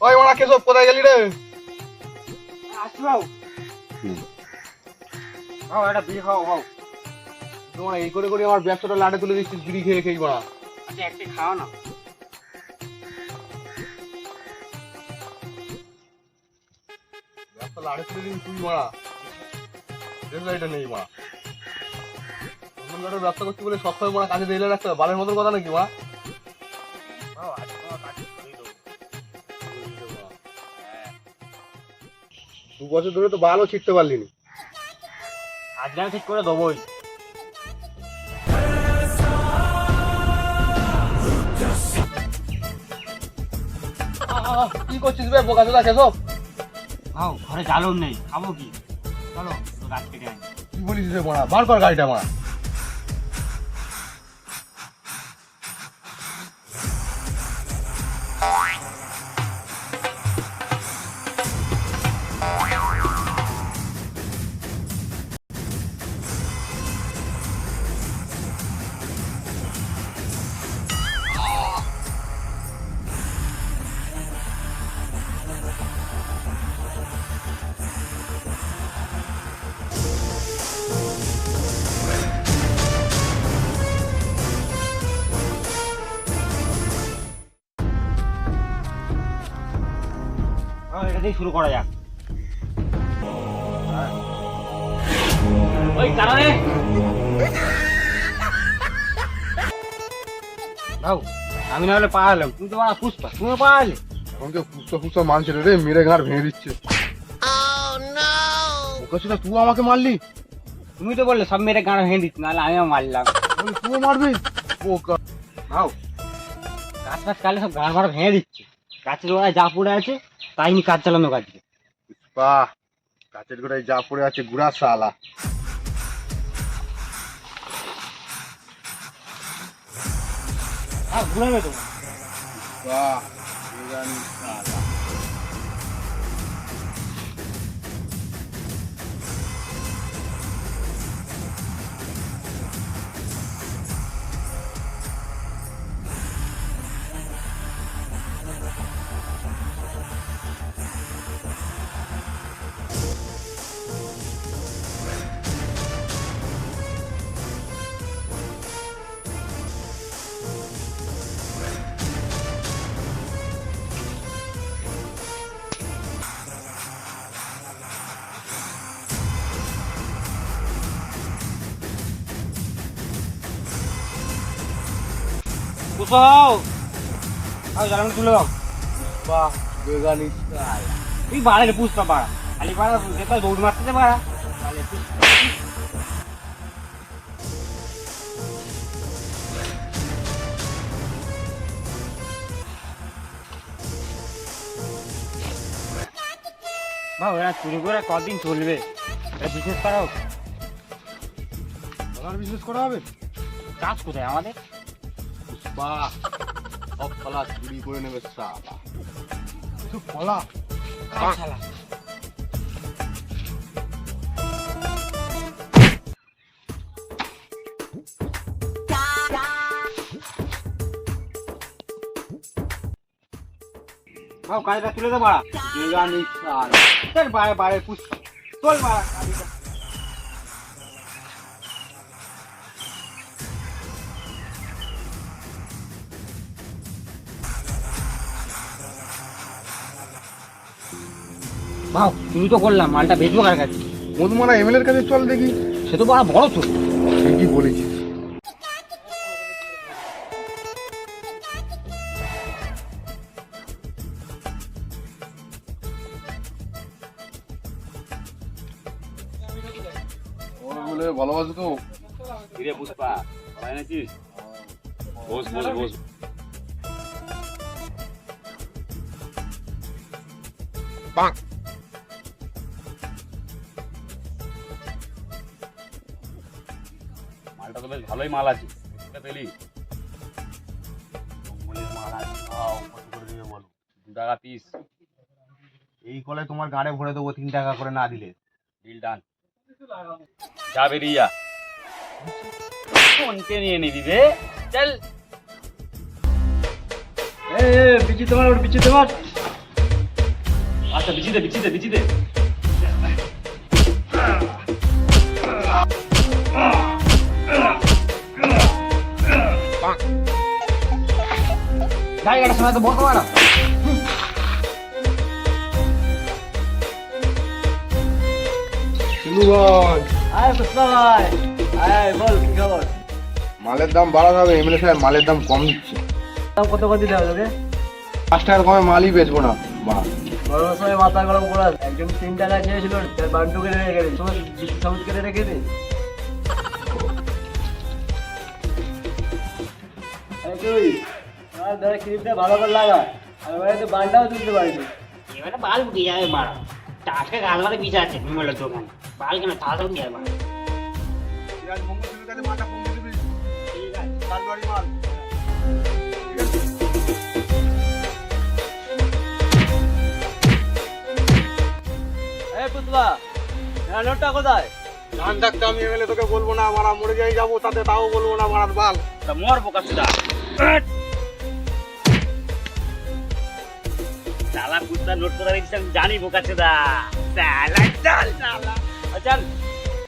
ওই মারা কেশব কোথায় গেলি রে? আসছি বাবু। বাবু একটা বিড়ি খাও বাবু। তোমার এই করে করে আমার ব্যবসাটা লাটে তুলে দিচ্ছিস বিড়ি খেয়ে খেয়ে মারা। আচ্ছা একটি খাও না। ব্যবসা লাটে তুলে দিন তুই মারা। এটা নেই মারা। ব্যবসা করছি বলে সবসময় মারা কাজে দিলে রাখতে বালের মতন কথা নাকি মা? বাবু আজ তোমার কাছে করেই দেবো। 2 বছর ধরে তো ভালো ছিটতে পারলি নি। আজকে আমি ঠিক করে দেবোই। কি করছিস বে বোকা চোদা কেশব? বাবু ঘরে জ্বালন নেই, খাবো কি? চলো তো গাছ কেটে আনি। কি বলিস রে মারা? বার কর গাড়িটা মারা। বাবু এটা দিয়ে শুরু করা যাক। ওই কারণে বাবু আমি না হলে পালালাম, তুমি তো মারা পুষ্পা, তুমি পালালে। এখন কেউ ফুসা ফুসা মানছে রে, মেরে ঘাড় ভেঙে দিচ্ছে। বোকা চোদা তুই আমাকে মারলি? তুমি তো বললে সব মেরে গাঁড় ভেঙে দিচ্ছি, নাহলে আমিও মারলাম। তুইও মারবি? বোকা। বাবু গাছ ফাছ কাটলে সব গাঁড় ভাড় ভেঙে দিচ্ছে। গাছের গোড়ায় যা পড়ে আছে তাই নিয়ে কাজ চালানো গাছকে। বাহ, গাছের গোড়ায় যা পড়ে আছে গুড়া শালা। ঘুরাবে তো। বাহ, বিরিয়ানি শালা। কোথাও জ্বালানো তুলে দাও। বাহ, বেগানি শালা। তুই বাড়ালে পুষ্পা বাড়া, খালি বাড়া সেটা দৌড় মারতে বাড়া। বাবু এরা চুরি করে কদিন চলবে? এটা বিশেষ করা হোক। আমার বিজনেস করা হবে? কাজ কোথায় আমাদের? বাহ, সব শালা চুরি করে নেবে শালা। কিছু ফলা। শালা বাবু কাজটা তুলে দে বাড়া। বেগানি শালা। চল বাড়ে বাড়ে পুষ্পা চল বাড়া কাজটা। বাবু তুমি তো করলাম, মালটা বেচবো কার কাছে? মধুমারা এমএলএ এর কাছে চল দেখি। সে তো বড় বড় তো। ঠিকই বলেছিস। বলে ভালোবাসো তো? কিরে পুষ্পা ভালো নাছিস? বস বস বস। মালটা তো বেশ ভালোই মাল আছে, পেলি? মাল আছে, কত করে দেবে বলো? 2 টাকা পিস। এই কলে তোমার গাড়ে ভরে দেবো 3 টাকা করে না দিলে। Deal done. যা বেরিয়ে যা। ফোনকে নিয়ে নিবি রে, চল। পিছিয়ে তোমার আচ্ছা বিচি দে জায়গাটার সময় তো বলতে পারো। শিলু ভাই, আয় পুষ্পা ভাই, আয় বল কি খবর? মালের দাম বাড়াতে হবে, এমএলএ সাহেব মালের দাম কম দিচ্ছে। দাম কত করে দিতে হবে তোকে? 5 টাকার কমে মালই বেচবো না। বাহ, বড় সময় মাথা গরম করা, একজন 3 টাকা চেয়েছিল, তার বান্টু কেটে রেখে দিই, তোমার বিস্কুট চামচ কেটে রেখে দিই। তুই আর ধরে ক্লিপটা ভালো করে লাগা, আর এবারে তো বান্ডাও তুলতে পারিনি। এবারে বাল উঠে যাবে মারা, টাটকা গাছ মারে বিছা আছে বিমলের দোকানে, বাল কেন তাড়াতাড়ি উঠে যাবে মারা। এই পুতলা, নোটটা কোথায়? ধান থাকতে আমি এমএলএ তোকে বলবো না, মারা মরে যাই যাবো তাতে, তাও বলবো না মারার বাল। তা মর বোকা সুদা চালা কুত্তা নোট করে দিচ্ছি, আমি জানি বোকা সুদা চালা, চল চালা চল